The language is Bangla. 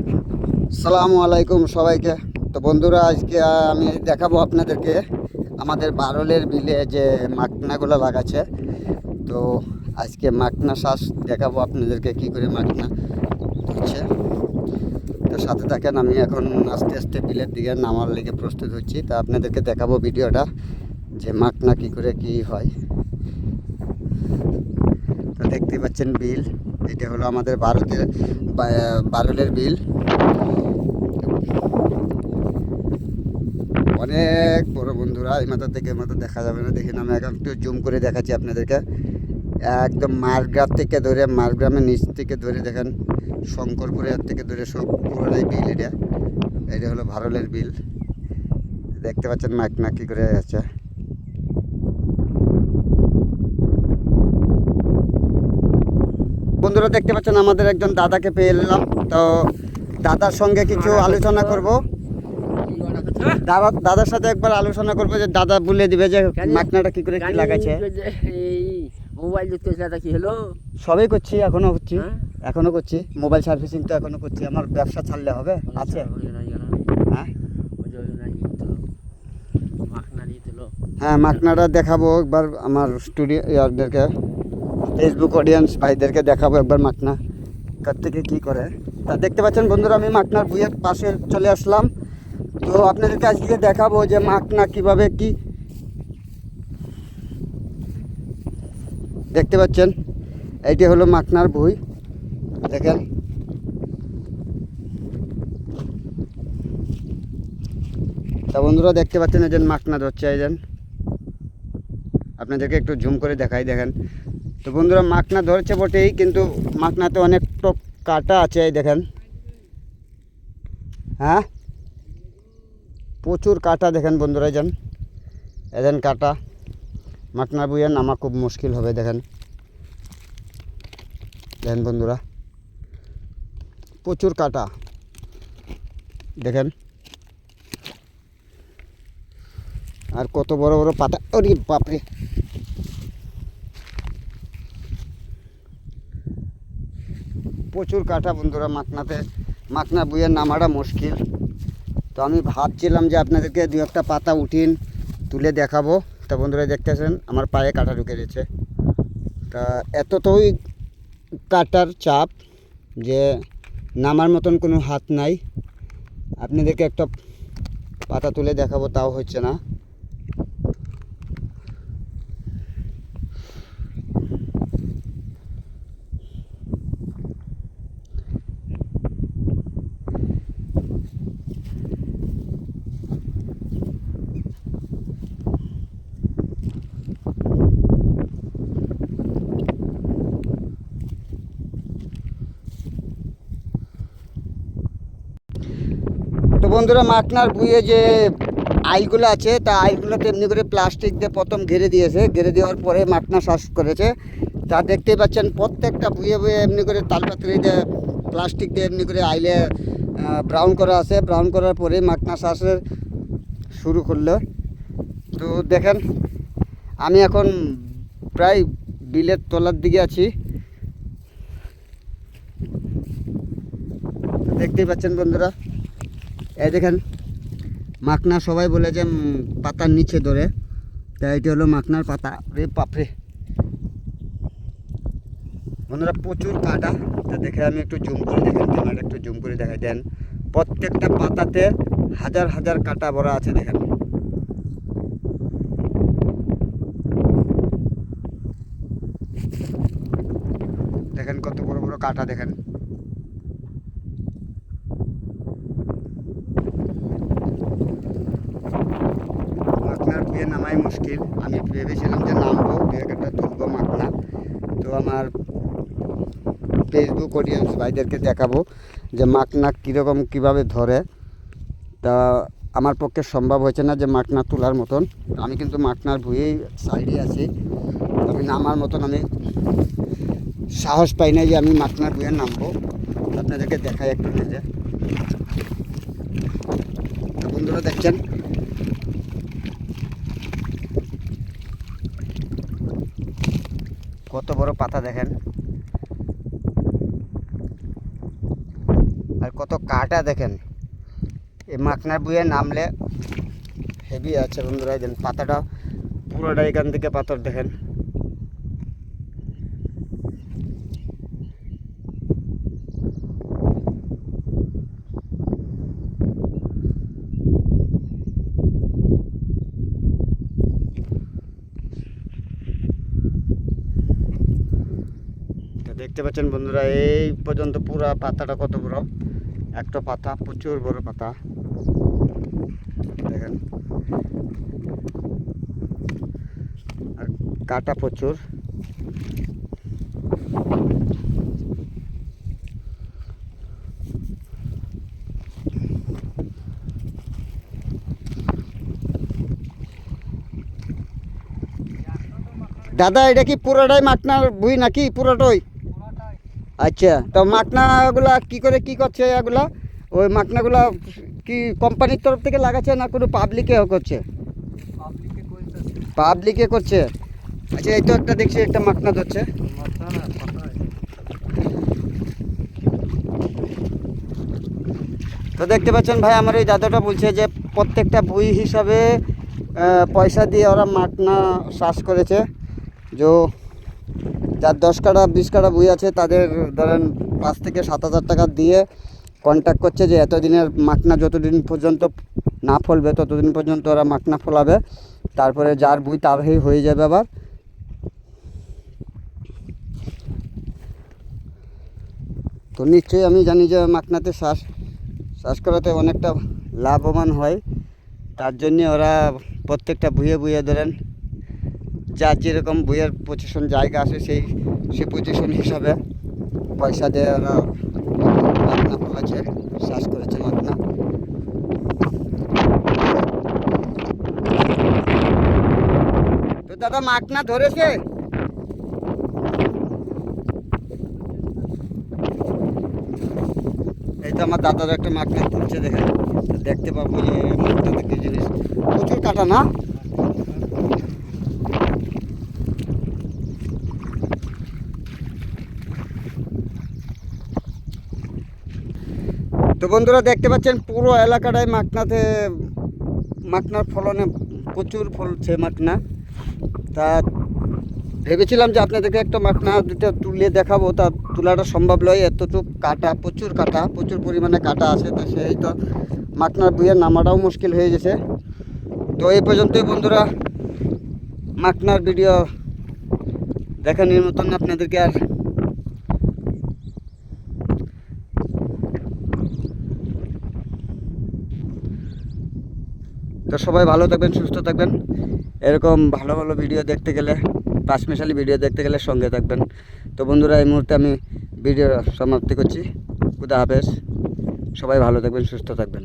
আসসালামু আলাইকুম সবাইকে। তো বন্ধুরা, আজকে আমি দেখাবো আপনাদেরকে আমাদের বারলের বিলে যে মাকনাগুলো লাগাচ্ছে। তো আজকে মাকনা শ্বাস দেখাবো আপনাদেরকে কি করে মাকনা হচ্ছে। তো সাথে থাকেন, আমি এখন আস্তে আস্তে বিলের দিকে নামার লেগে প্রস্তুত হচ্ছি। তা আপনাদেরকে দেখাবো ভিডিওটা যে মাকনা কি করে কি হয়। তো দেখতে পাচ্ছেন বিল, এটা হলো আমাদের বারলের বিল। অনেক বড় বন্ধুরা, এই মাথা থেকে মাথা দেখা যাবে না, দেখেন আমি এখন একটু জুম করে দেখাচ্ছি আপনাদেরকে। একদম মারগ্রাম থেকে ধরে, মারগ্রামের নিচ থেকে ধরে দেখেন, শঙ্করপুরের থেকে ধরে সব পুরোটাই বিল। এটা হলো ভারলের বিল। দেখতে পাচ্ছেন মাকনা কী করে আছে। বন্ধুরা দেখতে পাচ্ছেন আমাদের একজন দাদাকে পেয়ে এলাম। তো দাদার সঙ্গে কিছু আলোচনা করব। দাদার সাথে একবার আলোচনা করবো, যে দাদা বলে দিবে যে মাকনাটা কি করে কি লাগাইছে। মোবাইল দেখতে কি হলো? সবই করছি, এখনো করছি মোবাইল সার্ভিসিং, তো এখনো করছি। আমার ব্যবসা ছাড়লে হবে আছে। হ্যাঁ হ্যাঁ, মাকনাটা দেখাবো একবার আমার স্টুডিওদেরকে, ফেসবুক অডিয়েন্স ভাইদেরকে দেখাবো একবার মাকনা কার থেকে কী করে। তা দেখতে পাচ্ছেন বন্ধুরা, আমি মাকনার বুয়ের পাশে চলে আসলাম। তো আপনাদেরকে আজকে দেখাবো যে মাকনা কিভাবে কি দেখতে পাচ্ছেন। এইটি হলো মাকনার ভুঁই, দেখেন। তা বন্ধুরা দেখতে পাচ্ছেন এই যে মাকনা ধরছে, এই যেন আপনাদেরকে একটু জুম করে দেখাই, দেখেন। তো বন্ধুরা মাকনা ধরছে বটেই, কিন্তু মাকনাতে অনেক টক কাটা আছে, এই দেখেন। হ্যাঁ, প্রচুর কাটা দেখেন বন্ধুরা, এদেন কাটা। মাকনার বুয়ে নামা খুব মুশকিল হবে, দেখেন দেখেন বন্ধুরা, প্রচুর কাটা দেখেন। আর কত বড় বড় পাতা, ওরে বাপরে। প্রচুর কাটা বন্ধুরা মাকনাতে, মাকনা বুয়ে নামাটা মুশকিল। তো আমি ভাবছিলাম যে আপনাদেরকে দু একটা পাতা তুলে দেখাবো। তা বন্ধুরা দেখতেছেন আমার পায়ে কাটা ঢুকে গেছে। তা এতটাই কাটার চাপ যে নামার মতন কোনো হাত নাই। আপনাদেরকে একটা পাতা তুলে দেখাবো, তাও হচ্ছে না। তো বন্ধুরা মাকনার বুয়ে যে আইলগুলো আছে, তা আইলগুলোতে এমনি করে প্লাস্টিক দিয়ে প্রথম ঘিরে দিয়েছে, ঘিরে দেওয়ার পরে মাকনা শ্বাস করেছে। তা দেখতেই পাচ্ছেন প্রত্যেকটা বুয়ে বুয়ে এমনি করে তালপাত্রি দিয়ে প্লাস্টিক দিয়ে এমনি করে আইলে ব্রাউন করা আছে। ব্রাউন করার পরে মাকনা শ্বাসের শুরু করলো। তো দেখেন আমি এখন প্রায় বিলের তলার দিকে আছি। দেখতেই পাচ্ছেন বন্ধুরা, এই দেখেন মাকনা সবাই বলে যে পাতার নিচে ধরে, তাই এটি হলো মাকনার পাতা। রে বাপরে বন্ধুরা, প্রচুর কাটা। তা দেখে আমি একটু জুম করে দেখেন, ক্যামেরাটা একটু জুম করে দেখাই দেন। প্রত্যেকটা পাতাতে হাজার হাজার কাটা ভরা আছে, দেখেন। দেখেন কত বড় বড় কাটা, দেখেন। মাকনার বিয়ে নামাই মুশকিল। আমি ভেবেছিলাম যে নামবো, দু একটা তুলবো মাকনা। তো আমার ফেসবুক অডিয়েন্স ভাইদেরকে দেখাবো যে মাকনা কীরকম কীভাবে ধরে। তা আমার পক্ষে সম্ভব হয়েছে না যে মাকনা তোলার মতন। আমি কিন্তু মাকনার ভুঁয়েই সাইডে আছি, আমি নামার মতন আমি সাহস পাই না যে আমি মাকনার ভুঁয়ে নামবো। আপনাদেরকে দেখাই একটু নিজে। বন্ধুরা দেখছেন কত বড় পাতা, দেখেন। আর আর কত কাটা দেখেন। এই মাখনার বুয়ে নামলে হেভি আছে বন্ধুরা। এই পাতাটা পুরোটা এখান থেকে পাথর দেখেন। দেখতে পাচ্ছেন বন্ধুরা, এই পর্যন্ত পুরো পাতাটা কত বড়। একটা পাতা প্রচুর বড় পাতা দেখেন, আর কাটা প্রচুর। দাদা এটা কি পুরোটাই মাখনার বুই নাকি পুরোটাই? আচ্ছা, তো মাখনাগুলা কি করে কি করছে এগুলা? ওই মাখনাগুলা কি কোম্পানির তরফ থেকে লাগাচ্ছে না কোনো পাবলিকে করছে? পাবলিকে করছে। আচ্ছা, এই তো একটা দেখছি একটা মাখনা ধরছে। তো দেখতে পাচ্ছেন ভাই, আমার এই দাদাটা বলছে যে প্রত্যেকটা বই হিসাবে পয়সা দিয়ে ওরা মাখনা চাষ করেছে। যার 10 কাঠা 20 কাঠা বই আছে তাদের ধরেন 5 থেকে 7,000 টাকা দিয়ে কন্ট্যাক্ট করছে যে এতদিনের মাখনা যতদিন পর্যন্ত না ফলবে ততদিন পর্যন্ত ওরা মাখনা ফলাবে, তারপরে যার বই তার হয়ে যাবে আবার। তো নিশ্চয়ই আমি জানি যে মাখনাতে চাষ করাতে অনেকটা লাভবান হয়। তার জন্যে ওরা প্রত্যেকটা বুয়ে ধরেন যার যেরকম বইয়ের পজিশন জায়গা আছে সেই পজিশন হিসাবে পয়সা দিয়ে ওরা মাখনা ফলাচ্ছে, চাষ করেছে মাখনা। তো দাদা মাখনা ধরেছে? এই তো আমার দাদার একটা মাখনা তুলছে দেখেন, দেখতে পাবো যে মাখনা থেকে জিনিস প্রচুর কাটা না। তো বন্ধুরা দেখতে পাচ্ছেন পুরো এলাকাটায় মাখনার ফলনে প্রচুর ফলছে মাখনা। তা ভেবেছিলাম যে আপনাদেরকে একটা মাখনা দুটো তুলে দেখাবো, তা তোলাটা সম্ভব নয়, এতটুকু কাটা প্রচুর পরিমাণে কাটা আছে। তা সেই তো মাখনার বইয়ের নামাটাও মুশকিল হয়ে গেছে। তো এই পর্যন্তই বন্ধুরা, মাখনার ভিডিও দেখানোর মতন আপনাদেরকে আর তো সবাই ভালো থাকবেন, সুস্থ থাকবেন। এরকম ভালো ভালো ভিডিও দেখতে গেলে, পাঁচমিশালি ভিডিও দেখতে গেলে সঙ্গে থাকবেন। তো বন্ধুরা, এই মুহূর্তে আমি ভিডিও সমাপ্তি করছি। খুদা হাফেজ। সবাই ভালো থাকবেন, সুস্থ থাকবেন।